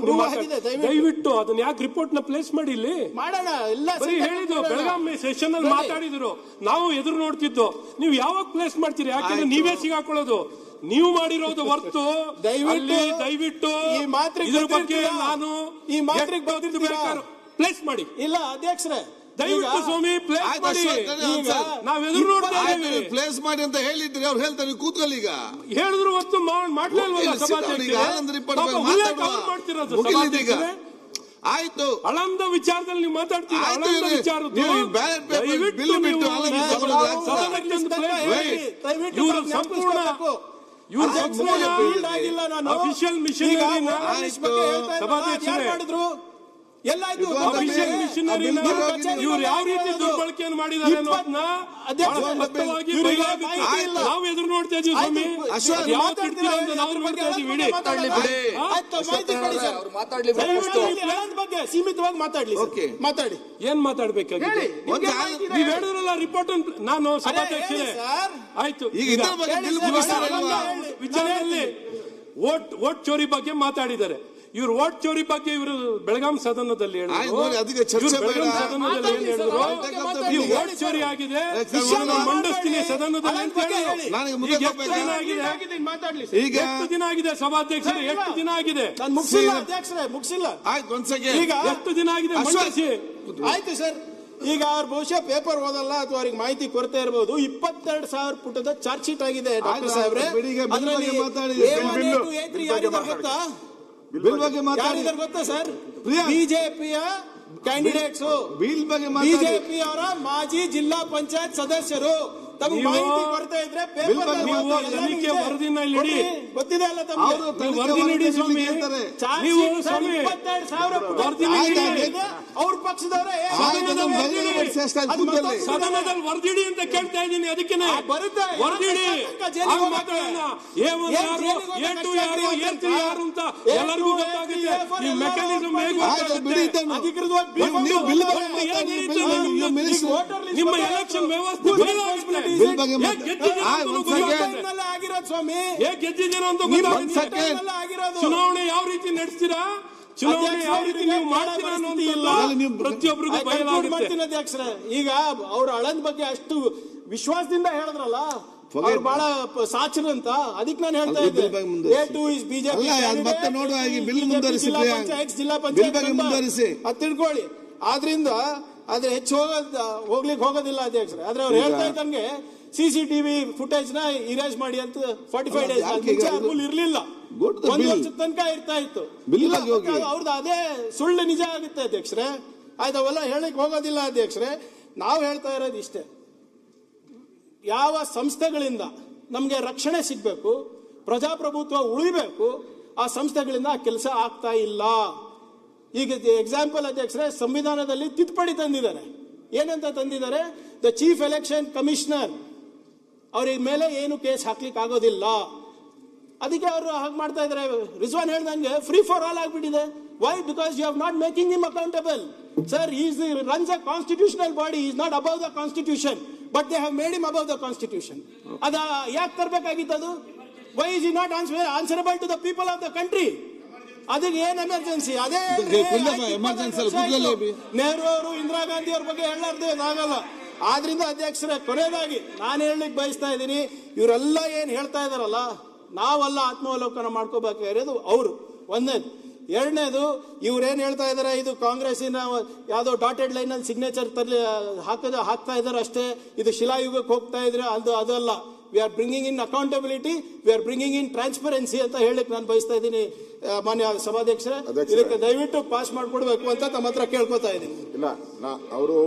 Prove ಆಗಿದೆ. ದಯವಿಟ್ಟು ಅದನ್ನ ಯಾಕೆ ರಿಪೋರ್ಟ್ ನ ಪ್ಲೇಸ್ ಮಾಡಿ ಇಲ್ಲಿ ಮಾಡೋಣ. ಎಲ್ಲ ಹೇಳಿದ್ರು ಬೆಳಗಾವಿ ಸೆಷನ್ ಅಲ್ಲಿ ಮಾತಾಡಿದ್ರು, ನಾವು ಎದುರು ನೋಡ್ತಿದ್ದು. ನೀವು ಯಾವಾಗ ಪ್ಲೇಸ್ ಮಾಡ್ತೀರಿ? ಯಾಕೆಂದ್ರೆ ನೀವೇ ಸಿಗಾಕೊಳ್ಳೋದು. ನೀವು ಮಾಡಿರೋದು ಹೊರ್ತು ದಯವಿಟ್ಟು ಇದ್ರ ಬಗ್ಗೆ ನಾನು ಈ ಮಾತ್ರಿಗೆ ಪ್ಲೇಸ್ ಮಾಡಿ. ಇಲ್ಲ ಅಧ್ಯಕ್ಷರೇ, ದಯವಿಟ್ಟು ಸ್ವಾಮಿ ಪ್ಲೇಸ್ ಮಾಡಿ. ನಾವ್ ಎದುರು ನೋಡ್ತಾ ಇದ್ದೀವಿ. ಪ್ಲೇಸ್ ಮಾಡಿ ಅಂತ ಹೇಳಿದ್ರಿ, ಅವ್ರು ಹೇಳ್ತಾರೆ ಕೂತ್ಕೊಳ್ಳಿ. ಈಗ ಹೇಳಿದ್ರು ಹೊತ್ತು ಮಾಡ್ಲಿಲ್ವಲ್ಲ ಸಭಾಧ್ಯಕ್ಷ. ಆಯ್ತು, ಅಳಂದ ವಿಚಾರದಲ್ಲಿ ನೀವು ಮಾತಾಡ್ತೀರಿ. ಅಳಂದ ವಿಚಾರದ್ದು ಇವರು ಸಂಪೂರ್ಣ ಅಫಿಷಿಯಲ್ ಮಿಷನ್ ಮಾಡಿದ್ರು. ಎಲ್ಲಾಯ್ತು ಇವ್ರು ಯಾವ ರೀತಿ ದುರ್ಬಳಕೆಯನ್ನು ಮಾಡಿದ್ದಾರೆ ನಾವು ಎದುರು ನೋಡ್ತಾ ಇದೀವಿ ಸ್ವಾಮಿ. ಯಾವತ್ತು ಇಡ್ತೀರ ಅಂತ ನಾವು ನೋಡ್ತಾ ಇದೀವಿ. ಬಗ್ಗೆ ಸೀಮಿತವಾಗಿ ಮಾತಾಡಿ. ಏನ್ ಮಾತಾಡ್ಬೇಕಾಗಿದೆ? ನೀವ್ ಹೇಳಿದ್ರಲ್ಲ ರಿಪೋರ್ಟ್. ನಾನು ಸಭಾಧ್ಯಕ್ಷರೇ ಆಯ್ತು. ವಿಚಾರದಲ್ಲಿ ವೋಟ್ ಚೋರಿ ಬಗ್ಗೆ ಮಾತಾಡಿದ್ದಾರೆ. ಇವ್ರು ವೋಟ್ ಚೋರಿ ಬಗ್ಗೆ ಇವರು ಬೆಳಗಾಂ ಸದನದಲ್ಲಿ ಹೇಳಿದ್ರು. ಈ ವೋಟ್ ಚೋರಿ ಆಗಿದೆ, ಮಂಡಿಸ್ತೀನಿ ಸದನದಲ್ಲಿ ಅಂತ ಹೇಳಿದ್ರು. ಈಗ ಎಷ್ಟು ದಿನ ಆಗಿದೆ ಸಭಾಧ್ಯಕ್ಷರೇ? ಎಷ್ಟು ದಿನ ಆಗಿದೆ? ಮುಗಿಸಿಲ್ಲ. ಎಷ್ಟು ದಿನ ಆಗಿದೆ ಮಂಡಿಸಿ? ಆಯ್ತು ಸರ್. ಈಗ ಅವ್ರು ಬಹುಶಃ ಪೇಪರ್ ಓದಲ್ಲ ಅಥವಾ ಅವ್ರಿಗೆ ಮಾಹಿತಿ ಕೊರತೆ ಇರಬಹುದು. 22,000 ಪುಟದ ಚಾರ್ಜ್ ಶೀಟ್ ಆಗಿದೆ ಡಾಕ್ಟರ್ ಸಾಹೇಬ್ರೆ. ಗೊತ್ತಾ ಸರ್? ಬಿಜೆಪಿಯ ಕ್ಯಾಂಡಿಡೇಟ್ಸ್, ಬಿಜೆಪಿ ಅವರ ಮಾಜಿ ಜಿಲ್ಲಾ ಪಂಚಾಯತ್ ಸದಸ್ಯರು. ತಮಗೆ ಮಾಹಿತಿ ಕೊಡ್ತಾ ಇದ್ರೆ ತನಿಖೆ ವರದಿನ ಇಲ್ಲಿ ಗೊತ್ತಿದೆ ಅಲ್ಲ ತಮಗೆ? ವರದಿ ನೀಡಿ ಸ್ವಾಮಿ. 22,000 ಅವ್ರ ಪಕ್ಷದವರೇ ಸದನದಲ್ಲಿ ವರದಿಡಿ ಅಂತ ಕೇಳ್ತಾ ಇದ್ದೀನಿ. ಅದಕ್ಕೆ ವರದಿಡಿ ಮಾತಾಡೋಣ. A2 ಯಾರು A3 ಯಾರು ಅಂತ ಎಲ್ಲರಿಗೂ ಗೊತ್ತಾಗುತ್ತೆ. ಈ ಮೆಕ್ಯಾನಿಸಮ್ ನಿಮ್ಮ ಎಲೆಕ್ಷನ್ ವ್ಯವಸ್ಥೆ ಚುನಾವಣೆ ಯಾವ ರೀತಿ ನಡೆಸ್ತೀರಾ, ಚುನಾವಣೆ ಯಾವ ರೀತಿ ನೀವು ಮಾಡ್ತೀರಾ ಅನ್ನೋದು ಪ್ರತಿಯೊಬ್ಬರಿಗೂ ಬಯಲಾಗುತ್ತೆ. ಅಧ್ಯಕ್ಷರೇ, ಈಗ ಅವ್ರ ಅಳದ ಬಗ್ಗೆ ಅಷ್ಟು ವಿಶ್ವಾಸದಿಂದ ಹೇಳಿದ್ರಲ್ಲ, ಅವ್ರು ಬಹಳ ಸಾಚರು ಅಂತ. ಅದಕ್ಕೆ ನಾನು ಹೇಳ್ತಾ ಇದ್ದೆ A2 is ಬಿಜೆಪಿ ಜಿಲ್ಲಾ ಪಂಚಾಯತ್ ಅದ್ ತಿಳ್ಕೊಳ್ಳಿ. ಆದ್ರಿಂದ ಆದ್ರೆ ಹೆಚ್ಚು ಹೋಗ್ಲಿಕ್ಕೆ ಹೋಗೋದಿಲ್ಲ ಅಧ್ಯಕ್ಷರೇ. ಆದ್ರೆ ಅವ್ರು ಹೇಳ್ತಾ ಇದ್ದಂಗೆ CCTV ಫುಟೇಜ್ ನ ಇರೇಸ್ ಮಾಡಿ ಅಂತ 45 days ರೂಲ್ ಇರ್ಲಿಲ್ಲ. 1 ವರ್ಷದ ತನಕ ಇರ್ತಾ ಇತ್ತು. ಅವ್ರದ್ದು ಅದೇ ಸುಳ್ಳು ನಿಜ ಆಗುತ್ತೆ ಅಧ್ಯಕ್ಷರೇ. ಆಯ್ತು, ಅವೆಲ್ಲ ಹೇಳಕ್ ಹೋಗೋದಿಲ್ಲ ಅಧ್ಯಕ್ಷರೇ. ನಾವು ಹೇಳ್ತಾ ಇರೋದು ಇಷ್ಟೇ, ಯಾವ ಸಂಸ್ಥೆಗಳಿಂದ ನಮ್ಗೆ ರಕ್ಷಣೆ ಸಿಗ್ಬೇಕು, ಪ್ರಜಾಪ್ರಭುತ್ವ ಉಳಿಬೇಕು, ಆ ಸಂಸ್ಥೆಗಳಿಂದ ಕೆಲಸ ಆಗ್ತಾ ಇಲ್ಲ. ಈಗ ಎಕ್ಸಾಂಪಲ್ ಅಧ್ಯಕ್ಷರೇ, ಸಂವಿಧಾನದಲ್ಲಿ ತಿದ್ದುಪಡಿ ತಂದಿದ್ದಾರೆ. ಏನಂತ ತಂದಿದ್ದಾರೆ? ದ ಚೀಫ್ ಎಲೆಕ್ಷನ್ ಕಮಿಷನರ್ ಅವ್ರಿಗೆ ಮೇಲೆ ಏನು ಕೇಸ್ ಹಾಕ್ಲಿಕ್ಕೆ ಆಗೋದಿಲ್ಲ. ಅದಕ್ಕೆ ಅವರು ಹಾಗೆ ಮಾಡ್ತಾ ಇದ್ದಾರೆ. ರಿಜ್ವಾನ್ ಹೇಳ್ದಂಗೆ ಫ್ರೀ ಫಾರ್ ಆಲ್ ಆಗ್ಬಿಟ್ಟಿದೆ. Why? Because you have not making him accountable. Sir, he runs a constitutional body. He is not above the constitution, but they have made him above the constitution. ಅದ ಯಾಕೆ ತರಬೇಕಾಗಿತ್ತು? Why is he not answerable to the people of the country? ಅದಕ್ಕೆ ಏನ್ emergency? ಅದೇ ನೆಹರು ಅವರು, ಇಂದಿರಾ ಗಾಂಧಿ ಅವ್ರ ಬಗ್ಗೆ ಹೇಳಲಾರ್ದು ಆಗಲ್ಲ. ಆದ್ರಿಂದ ಅಧ್ಯಕ್ಷರೇ, ಕೊನೆಯದಾಗಿ ನಾನು ಹೇಳಲಿಕ್ಕೆ ಬಯಸ್ತಾ ಇದ್ದೀನಿ, ಇವರೆಲ್ಲ ಏನ್ ಹೇಳ್ತಾ ಇದಾರಲ್ಲ, ನಾವೆಲ್ಲ ಆತ್ಮಾವಲೋಕನ ಮಾಡ್ಕೋಬೇಕಾಗಿರೋದು ಅವರು. ಒಂದನೇದು. ಎರಡನೇದು, ಇವ್ರೇನ್ ಹೇಳ್ತಾ ಇದಾರೆ, ಇದು ಕಾಂಗ್ರೆಸ್ಸಿನ ಯಾವ್ದೋ ಡಾಟೆಡ್ ಲೈನ್ ಅಲ್ಲಿ ಸಿಗ್ನೇಚರ್ ಹಾಕ್ತಾ ಇದಾರೆ ಅಷ್ಟೇ, ಇದು ಶಿಲಾಯುಗಕ್ಕೆ ಹೋಗ್ತಾ ಇದ್ರೆ ಅದಲ್ಲ. We are bringing in accountability, we are bringing in transparency ಅಂತ ಹೇಳಕ್ ನಾನು ಬಯಸ್ತಾ ಇದ್ದೀನಿ. ಮಾನ್ಯ ಸಭಾಧ್ಯಕ್ಷರೇ, ಇದಕ್ಕೆ ದಯವಿಟ್ಟು ಪಾಸ್ ಮಾಡ್ಕೊಡ್ಬೇಕು ಅಂತ ತಮ್ಮ ಹತ್ರ ಕೇಳ್ಕೊತಾ ಇದ್ದೀನಿ. ಇಲ್ಲ, ಅವರು